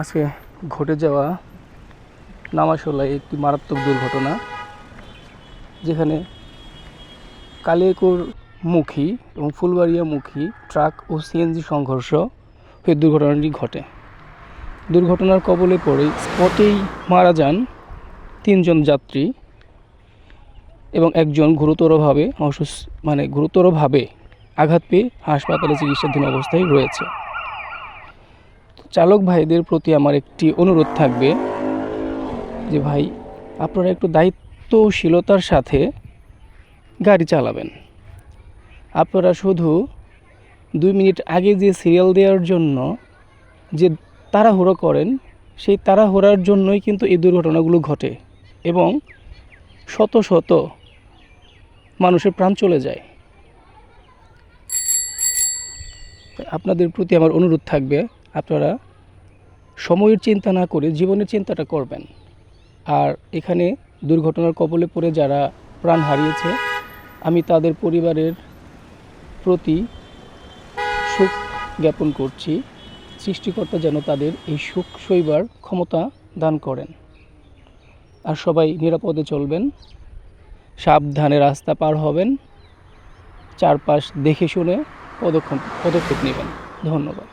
আজকে ঘটে যাওয়া নামাশোলায় একটি মারাত্মক দুর্ঘটনা, যেখানে কালিয়াকৈর মুখী এবং ফুলবাড়িয়া মুখী ট্রাক ও সিএনজি সংঘর্ষ হয়ে দুর্ঘটনাটি ঘটে। দুর্ঘটনার কবলে পড়ে স্পটেই মারা যান 3 জন যাত্রী এবং একজন গুরুতরভাবে আঘাত পেয়ে হাসপাতালে চিকিৎসাধীন অবস্থায় রয়েছে। চালক ভাইদের প্রতি আমার একটি অনুরোধ থাকবে যে ভাই, আপনারা একটু দায়িত্বশীলতার সাথে গাড়ি চালাবেন। আপনারা শুধু 2 মিনিট আগে যে সিরিয়াল দেওয়ার জন্য যে তাড়াহুড়ো করেন, সেই তাড়াহুড়ার জন্যই কিন্তু এই দুর্ঘটনাগুলো ঘটে এবং শত শত মানুষের প্রাণ চলে যায়। আপনাদের প্রতি আমার অনুরোধ থাকবে, আপনারা সময়ের চিন্তা না করে জীবনের চিন্তাটা করবেন। আর এখানে দুর্ঘটনার কবলে পড়ে যারা প্রাণ হারিয়েছে, আমি তাদের পরিবারের প্রতি শোক জ্ঞাপন করছি। সৃষ্টিকর্তা যেন তাদের এই শোক সইবার ক্ষমতা দান করেন। আর সবাই নিরাপদে চলবেন, সাবধানে রাস্তা পার হবেন, চারপাশ দেখে শুনে পদক্ষেপ নেবেন। ধন্যবাদ।